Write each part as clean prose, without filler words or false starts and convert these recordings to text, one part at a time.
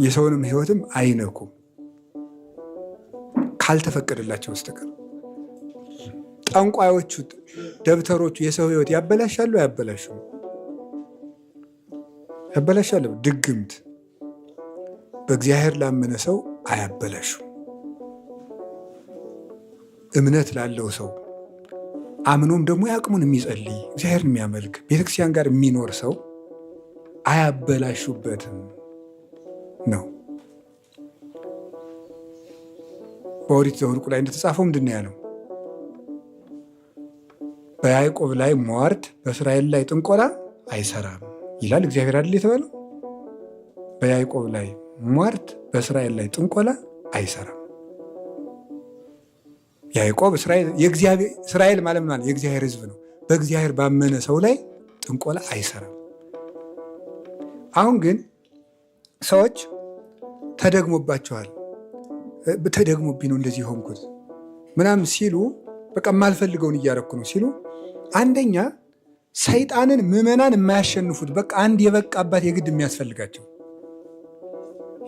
የሰውንም ሕይወትም አይነኩም ካልተፈቀደላቸው በስተቀር። ጠንቋዮቹ፣ ደብተሮቹ የሰው ሕይወት ያበላሻሉ አያበላሹም? ያበላሻሉ። ድግምት በእግዚአብሔር ላመነ ሰው አያበላሹም። እምነት ላለው ሰው አምኖም ደግሞ የአቅሙን የሚጸልይ እግዚአብሔርን የሚያመልክ ቤተክርስቲያን ጋር የሚኖር ሰው አያበላሹበትም ነው። በኦሪት ዘኍልቍ ላይ እንደተጻፈው ምንድን ነው ያለው? በያዕቆብ ላይ ሟርት በእስራኤል ላይ ጥንቆላ አይሰራም ይላል እግዚአብሔር አይደል የተባለው? በያዕቆብ ላይ ሟርት በእስራኤል ላይ ጥንቆላ አይሰራም። ያዕቆብ እስራኤል ማለት ማለት የእግዚአብሔር ሕዝብ ነው። በእግዚአብሔር ባመነ ሰው ላይ ጥንቆላ አይሰራም። አሁን ግን ሰዎች ተደግሞባቸዋል። ተደግሞብኝ ነው እንደዚህ ሆንኩት ምናምን ሲሉ፣ በቃ የማልፈልገውን እያረኩ ነው ሲሉ፣ አንደኛ ሰይጣንን ምዕመናን የማያሸንፉት በቃ አንድ የበቃ አባት የግድ የሚያስፈልጋቸው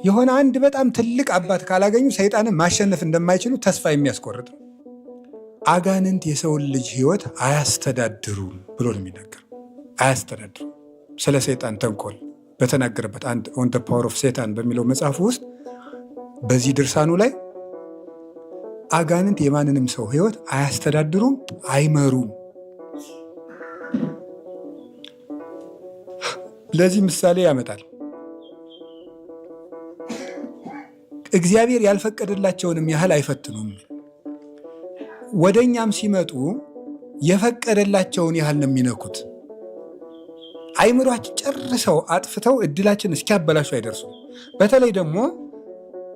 የሆነ አንድ በጣም ትልቅ አባት ካላገኙ ሰይጣንን ማሸነፍ እንደማይችሉ ተስፋ የሚያስቆርጥ ነው። አጋንንት የሰውን ልጅ ሕይወት አያስተዳድሩም ብሎ ነው የሚናገር። አያስተዳድሩም። ስለ ሰይጣን ተንኮል በተናገረበት አንድ ኦን ዘ ፓወር ኦፍ ሴጣን በሚለው መጽሐፍ ውስጥ በዚህ ድርሳኑ ላይ አጋንንት የማንንም ሰው ሕይወት አያስተዳድሩም፣ አይመሩም። ለዚህ ምሳሌ ያመጣል። እግዚአብሔር ያልፈቀደላቸውንም ያህል አይፈትኑም። ወደ እኛም ሲመጡ የፈቀደላቸውን ያህል ነው የሚነኩት። አይምሯችን ጨርሰው አጥፍተው እድላችን እስኪያበላሹ አይደርሱም። በተለይ ደግሞ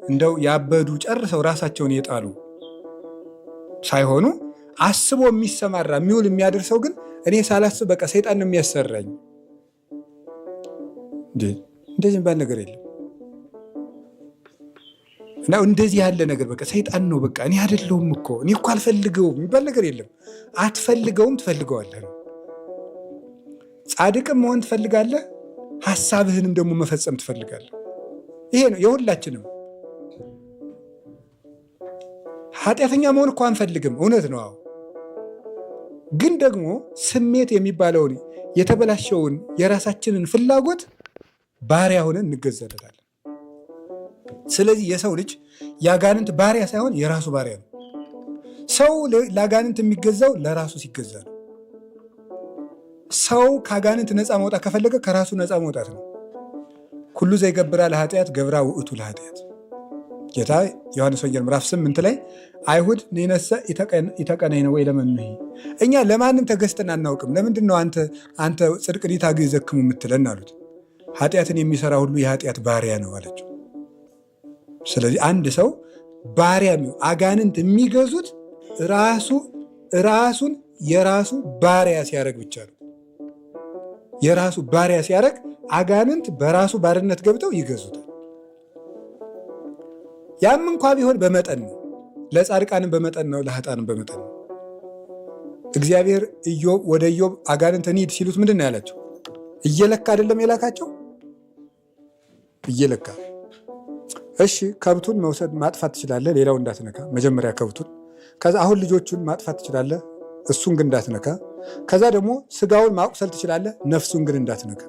እንደው ያበዱ ጨርሰው ራሳቸውን የጣሉ ሳይሆኑ አስቦ የሚሰማራ የሚውል የሚያደርሰው ግን እኔ ሳላስብ በቃ ሰይጣን ነው የሚያሰራኝ። እንደዚህ የሚባል ነገር የለም። እና እንደዚህ ያለ ነገር በቃ ሰይጣን ነው በቃ እኔ አይደለሁም እኮ እኔ እኮ አልፈልገውም የሚባል ነገር የለም። አትፈልገውም፣ ትፈልገዋለህ ነው። ጻድቅም መሆን ትፈልጋለህ፣ ሀሳብህንም ደግሞ መፈጸም ትፈልጋለህ። ይሄ ነው የሁላችንም። ኃጢአተኛ መሆን እኮ አንፈልግም፣ እውነት ነው። አዎ፣ ግን ደግሞ ስሜት የሚባለውን የተበላሸውን የራሳችንን ፍላጎት ባሪያ ሆነን እንገዛለታለን። ስለዚህ የሰው ልጅ የአጋንንት ባሪያ ሳይሆን የራሱ ባሪያ ነው። ሰው ለአጋንንት የሚገዛው ለራሱ ሲገዛ ነው። ሰው ከአጋንንት ነፃ መውጣት ከፈለገ ከራሱ ነፃ መውጣት ነው። ኩሉ ዘይገብራ ለኃጢአት ገብራ ውእቱ ለኃጢአት። ጌታ ዮሐንስ ወንጌል ምዕራፍ 8 ላይ አይሁድ ነሰ ይተቀነይ ነው ወይ ለመኑ፣ እኛ ለማንም ተገዝተን አናውቅም፣ ለምንድን ነው አንተ ጽድቅ ሊታገኝ ዘክሙ የምትለን አሉት። ኃጢአትን የሚሰራ ሁሉ የኃጢአት ባሪያ ነው አለችው። ስለዚህ አንድ ሰው ባሪያ አጋንንት የሚገዙት ራሱን የራሱ ባሪያ ሲያደርግ ብቻ ነው። የራሱ ባሪያ ሲያደርግ አጋንንት በራሱ ባርነት ገብተው ይገዙታል። ያም እንኳ ቢሆን በመጠን ነው። ለጻድቃንም በመጠን ነው፣ ለኃጥአንም በመጠን ነው። እግዚአብሔር ወደ ኢዮብ አጋንንት እንሂድ ሲሉት ምንድን ነው ያላቸው? እየለካ አይደለም የላካቸው? እየለካ እሺ፣ ከብቱን መውሰድ ማጥፋት ትችላለህ፣ ሌላው እንዳትነካ። መጀመሪያ ከብቱን፣ ከዛ አሁን ልጆቹን ማጥፋት ትችላለህ፣ እሱን ግን እንዳትነካ። ከዛ ደግሞ ስጋውን ማቁሰል ትችላለህ፣ ነፍሱን ግን እንዳትነካ።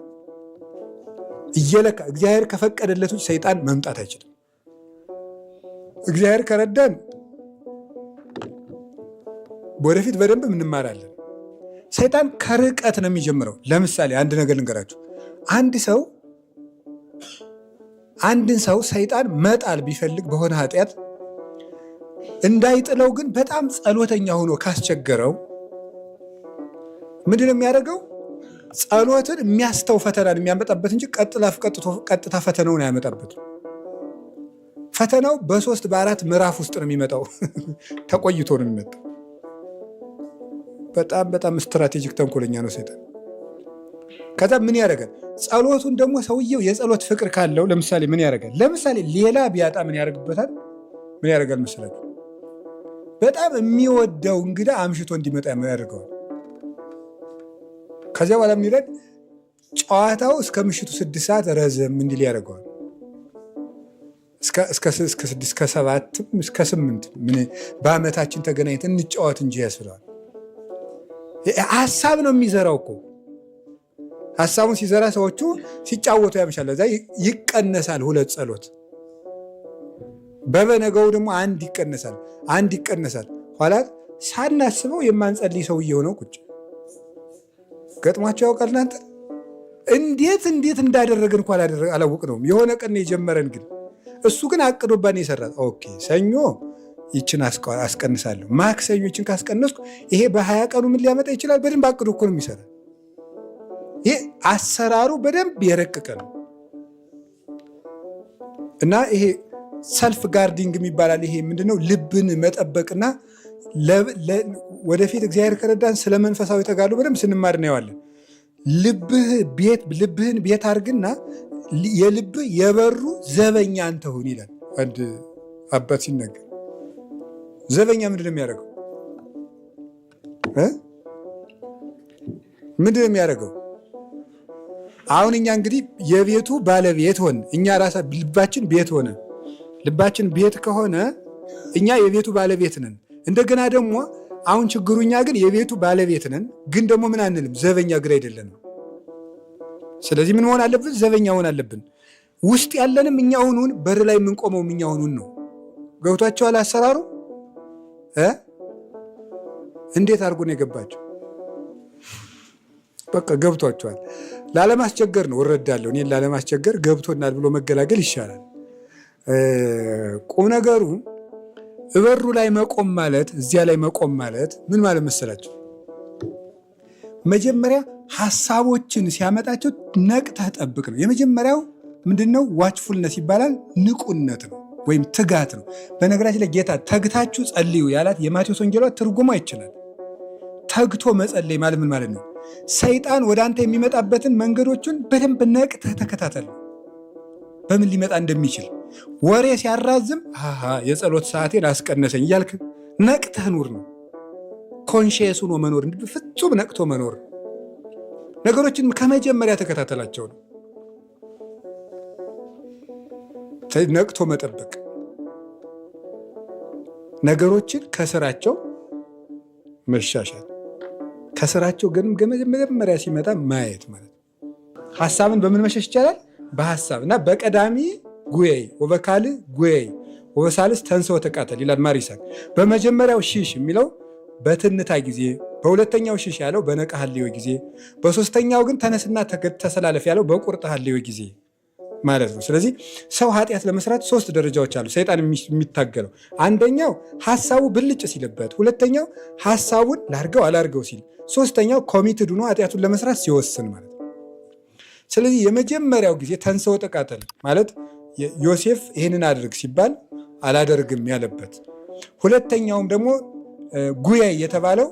እየለካ እግዚአብሔር ከፈቀደለት ውጭ ሰይጣን መምጣት አይችልም። እግዚአብሔር ከረዳን ወደፊት በደንብ እንማራለን። ሰይጣን ከርቀት ነው የሚጀምረው። ለምሳሌ አንድ ነገር ልንገራችሁ። አንድን ሰው ሰይጣን መጣል ቢፈልግ በሆነ ኃጢአት እንዳይጥለው ግን በጣም ጸሎተኛ ሆኖ ካስቸገረው ምንድን ነው የሚያደርገው? ጸሎትን የሚያስተው ፈተናን የሚያመጣበት እንጂ ቀጥታ ፈተናውን አያመጣበት። ፈተናው በ3 በ4 ምዕራፍ ውስጥ ነው የሚመጣው። ተቆይቶ ነው የሚመጣው። በጣም ስትራቴጂክ ተንኮለኛ ነው ሰይጣን። ከዛ ምን ያደርጋል? ጸሎቱን ደግሞ ሰውየው የጸሎት ፍቅር ካለው ለምሳሌ ምን ያደርጋል? ለምሳሌ ሌላ ቢያጣ ምን ያደርግበታል? ምን ያደርጋል መሰላችሁ? በጣም የሚወደው እንግዳ አምሽቶ እንዲመጣ ያደርገዋል። ከዚያ በኋላ ምን ይላል? ጨዋታው እስከ ምሽቱ 6 ሰዓት ረዘም እንዲል ያደርገዋል። እስከ 6 እስከ 7 እስከ 8 ምን በአመታችን ተገናኝተን እንጫወት እንጂ ያስብለዋል። ሐሳብ ነው የሚዘራው እኮ። ሐሳቡን ሲዘራ ሰዎቹ ሲጫወቱ ያመሻል። እዛ ይቀነሳል 2 ጸሎት፣ በበነገው ደግሞ 1 ይቀነሳል። ኋላ ሳናስበው የማንጸልይ ሰውዬ ሆነው ቁጭ ገጥሟቸው ያውቃል። እናንተ እንዴት እንዳደረግን እንኳን አላወቅነውም። የሆነ ቀን የጀመረን ግን እሱ ግን አቅዶባን የሰራት። ኦኬ ሰኞ ይችን አስቀንሳለሁ፣ ማክሰኞ ይችን ካስቀነስኩ ይሄ በ20 ቀኑ ምን ሊያመጣ ይችላል? በደንብ አቅዶ እኮ ነው የሚሰራ። ይሄ አሰራሩ በደንብ የረቀቀ ነው። እና ይሄ ሰልፍ ጋርዲንግ የሚባላል። ይሄ ምንድነው? ልብን መጠበቅና ወደፊት እግዚአብሔር ከረዳን ስለ መንፈሳዊ ተጋድሎ በደንብ ስንማር እናየዋለን። ልብህን ቤት አድርግና የልብህ የበሩ ዘበኛ አንተ ሁን ይላል አንድ አባት ሲነገር። ዘበኛ ምንድነው የሚያደርገው? ምንድነው የሚያደርገው? አሁን እኛ እንግዲህ የቤቱ ባለቤት ሆን፣ እኛ ራሳ ልባችን ቤት ሆነ። ልባችን ቤት ከሆነ እኛ የቤቱ ባለቤት ነን። እንደገና ደግሞ አሁን ችግሩ እኛ ግን የቤቱ ባለቤት ነን፣ ግን ደግሞ ምን አንልም፣ ዘበኛ ግን አይደለንም። ስለዚህ ምን መሆን አለብን? ዘበኛ መሆን አለብን። ውስጥ ያለንም እኛው ሁኑን፣ በር ላይ የምንቆመው እኛው ሁኑን ነው። ገብቷቸዋል አሰራሩ? እንዴት አድርጎ ነው የገባቸው? በቃ ገብቷቸዋል። ላለማስቸገር ነው እረዳለሁ። እኔን ላለማስቸገር ገብቶናል ብሎ መገላገል ይሻላል። ቁም ነገሩ እበሩ ላይ መቆም ማለት፣ እዚያ ላይ መቆም ማለት ምን ማለት መሰላቸው? መጀመሪያ ሐሳቦችን ሲያመጣቸው ነቅተህ ጠብቅ ነው። የመጀመሪያው ምንድነው? ዋችፉልነስ ይባላል። ንቁነት ነው ወይም ትጋት ነው። በነገራችን ላይ ጌታ ተግታችሁ ጸልዩ ያላት የማቴዎስ ወንጌሏ ትርጉሟ ይችላል። ተግቶ መጸለይ ማለት ምን ማለት ነው? ሰይጣን ወደ አንተ የሚመጣበትን መንገዶቹን በደንብ ነቅተህ ተከታተል። በምን ሊመጣ እንደሚችል ወሬ ሲያራዝም የጸሎት ሰዓቴን አስቀነሰኝ እያልክ ነቅተህ ኑር ነው። ኮንሽየስ ሆኖ መኖር፣ ፍጹም ነቅቶ መኖር። ነገሮችን ከመጀመሪያ ተከታተላቸው ነው። ነቅቶ መጠበቅ፣ ነገሮችን ከስራቸው መሻሻል፣ ከስራቸው ግን መጀመሪያ ሲመጣ ማየት ማለት። ሐሳብን በምን መሸሽ ይቻላል? በሐሳብ እና በቀዳሚ ጉየይ ወበካል ጉየይ ወበሳልስ ተንሥኦ ተቃተል ይላል ማር ይስሐቅ። በመጀመሪያው ሽሽ የሚለው በትንታ ጊዜ፣ በሁለተኛው ሽሽ ያለው በነቃ ሐልዮ ጊዜ፣ በሶስተኛው ግን ተነስና ተሰላለፍ ያለው በቁርጥ ሐልዮ ጊዜ ማለት ነው። ስለዚህ ሰው ኃጢአት ለመስራት 3 ደረጃዎች አሉ ሰይጣን የሚታገለው። አንደኛው ሐሳቡ ብልጭ ሲልበት፣ ሁለተኛው ሐሳቡን ላርገው አላርገው ሲል፣ ሶስተኛው ኮሚትድ ሆኖ ኃጢአቱን ለመስራት ሲወስን ማለት ነው። ስለዚህ የመጀመሪያው ጊዜ ተንሥኦ ተቃተል ማለት ዮሴፍ ይህንን አድርግ ሲባል አላደርግም ያለበት፣ ሁለተኛውም ደግሞ ጉያይ የተባለው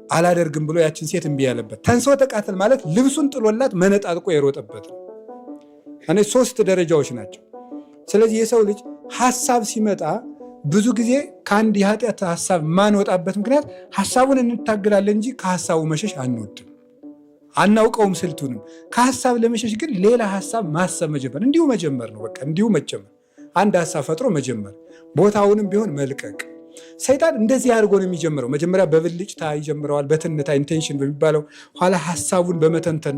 አላደርግም ብሎ ያችን ሴት እምቢ ያለበት። ተንሥኦ ተቃተል ማለት ልብሱን ጥሎላት መነጣጥቆ የሮጠበት ነው። እነዚህ 3 ደረጃዎች ናቸው። ስለዚህ የሰው ልጅ ሐሳብ ሲመጣ ብዙ ጊዜ ከአንድ የኃጢአት ሐሳብ ማንወጣበት ምክንያት ሐሳቡን እንታገላለን እንጂ ከሐሳቡ መሸሽ አንወድም፣ አናውቀውም ስልቱንም። ከሐሳብ ለመሸሽ ግን ሌላ ሐሳብ ማሰብ መጀመር፣ እንዲሁ መጀመር ነው። በቃ እንዲሁ መጀመር፣ አንድ ሐሳብ ፈጥሮ መጀመር፣ ቦታውንም ቢሆን መልቀቅ። ሰይጣን እንደዚህ አድርጎ ነው የሚጀምረው። መጀመሪያ በብልጭታ ይጀምረዋል፣ በትንታ ኢንቴንሽን በሚባለው። ኋላ ሐሳቡን በመተንተን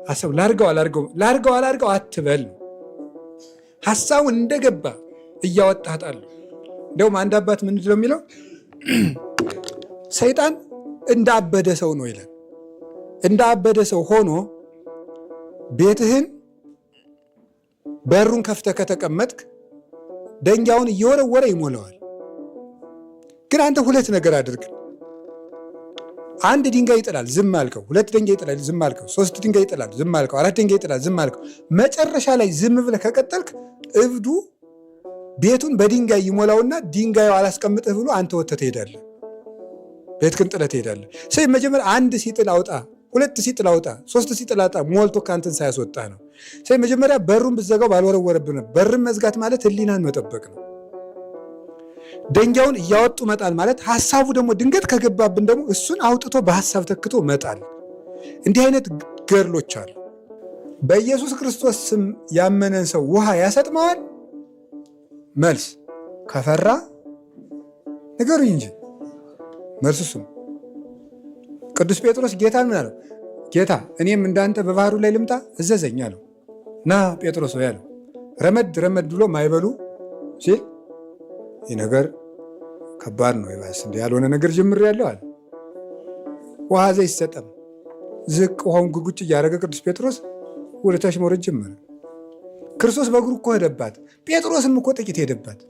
ሐሳብ ላርገው አላርገው አትበል። ሐሳቡን እንደገባ እያወጣህ ጣል። እንደውም አንድ አባት ምንድን ነው የሚለው? ሰይጣን እንዳበደ ሰው ነው ይላል። እንዳበደ ሰው ሆኖ ቤትህን በሩን ከፍተህ ከተቀመጥክ ደንጊያውን እየወረወረ ይሞላዋል። ግን አንተ 2 ነገር አድርግ። 1 ድንጋይ ይጥላል፣ ዝም አልከው። 2 ድንጋይ ይጥላል፣ ዝም አልከው። 3 ድንጋይ ይጥላል፣ ዝም አልከው። 4 ድንጋይ ይጥላል፣ ዝም አልከው። መጨረሻ ላይ ዝም ብለህ ከቀጠልክ እብዱ ቤቱን በድንጋይ ይሞላውና ድንጋዩ አላስቀምጥህ ብሎ አንተ ወጥተህ ትሄዳለህ። ቤትህን ጥለህ ትሄዳለህ። ስለዚህ መጀመሪያ 1 ሲጥል አውጣ፣ 2 ሲጥል አውጣ፣ 3 ሲጥል አውጣ፣ ሞልቶ ከአንተን ሳያስወጣህ ነው። ስለዚህ መጀመሪያ በሩን ብትዘጋው ባልወረወረብህ ነው። በርን መዝጋት ማለት ሕሊናን መጠበቅ ነው። ደንጊያውን እያወጡ መጣል ማለት ሐሳቡ ደግሞ ድንገት ከገባብን ደግሞ እሱን አውጥቶ በሐሳብ ተክቶ መጣል። እንዲህ አይነት ገድሎች አሉ። በኢየሱስ ክርስቶስ ስም ያመነን ሰው ውሃ ያሰጥመዋል መልስ ከፈራ ንገሩኝ እንጂ መልሱ እሱ ነው። ቅዱስ ጴጥሮስ ጌታን ምን አለው? ጌታ እኔም እንዳንተ በባህሩ ላይ ልምጣ እዘዘኝ አለው። ና ጴጥሮስ ሆይ አለው። ረመድ ረመድ ብሎ ማይበሉ ሲል ይህ ነገር ከባድ ነው፣ ይባስ እንደ ያልሆነ ነገር ጀምሬያለሁ አለ። ውሃ ዘይት ሰጠም። ዝቅ ውሃውን ጉርጉጭ እያደረገ ቅዱስ ጴጥሮስ ወደ ታች መውረድ ጀመረ። ክርስቶስ በእግሩ እኮ ሄደባት፣ ጴጥሮስም እኮ ጥቂት ሄደባት፣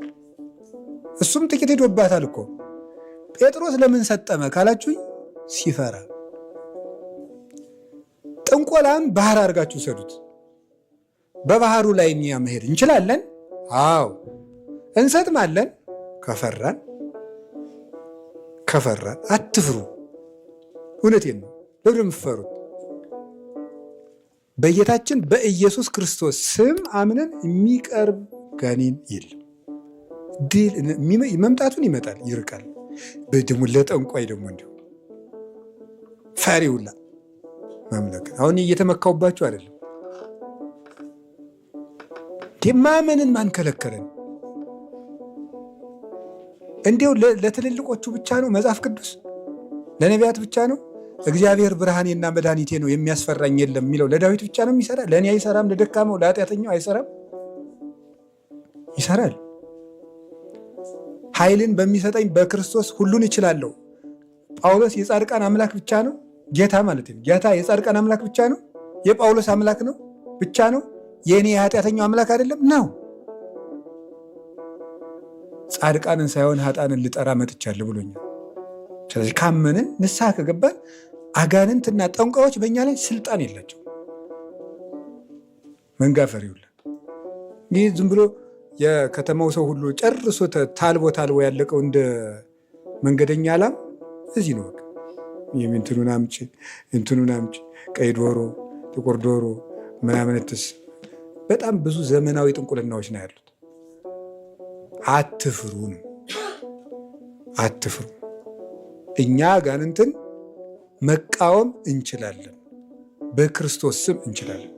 እሱም ጥቂት ሄዶባታል እኮ። ጴጥሮስ ለምን ሰጠመ ካላችሁኝ፣ ሲፈራ። ጥንቆላም ባህር አድርጋችሁ ሰዱት። በባህሩ ላይ እኛ መሄድ እንችላለን? አዎ እንሰጥማለን። ከፈራን አትፍሩ። እውነቴን ነው። ለምን የምትፈሩት? በጌታችን በኢየሱስ ክርስቶስ ስም አምነን የሚቀርብ ጋኔን የለም። ድል መምጣቱን ይመጣል፣ ይርቃል። ደግሞ ለጠንቋይ ደግሞ እንዲሁ ፈሪውላ ማምለክ። አሁን እየተመካውባችሁ አይደለም። ማመንን ማን ከለከለን? እንዲሁ ለትልልቆቹ ብቻ ነው መጽሐፍ ቅዱስ? ለነቢያት ብቻ ነው? እግዚአብሔር ብርሃኔና መድኃኒቴ ነው የሚያስፈራኝ የለም የሚለው ለዳዊት ብቻ ነው የሚሰራ? ለእኔ አይሰራም? ለደካማው ለኃጢአተኛው አይሰራም? ይሰራል። ኃይልን በሚሰጠኝ በክርስቶስ ሁሉን ይችላለሁ። ጳውሎስ የጻድቃን አምላክ ብቻ ነው ጌታ ማለት ነው። ጌታ የጻድቃን አምላክ ብቻ ነው? የጳውሎስ አምላክ ነው ብቻ ነው? የእኔ የኃጢአተኛው አምላክ አይደለም ነው? ጻድቃንን ሳይሆን ኃጥአንን ልጠራ መጥቻለሁ ብሎኛል። ስለዚህ ካመንን ንስሐ ከገባን አጋንንትና ጠንቋዮች በእኛ ላይ ስልጣን የላቸው። መንጋፈር ይውላል። ይህ ዝም ብሎ የከተማው ሰው ሁሉ ጨርሶ ታልቦ ያለቀው እንደ መንገደኛ ላም እዚህ ነው። እንትኑን አምጪ፣ ቀይ ዶሮ፣ ጥቁር ዶሮ ምናምንትስ በጣም ብዙ ዘመናዊ ጥንቁልናዎች ነው ያሉት። አትፍሩ። እኛ አጋንንትን መቃወም እንችላለን። በክርስቶስ ስም እንችላለን።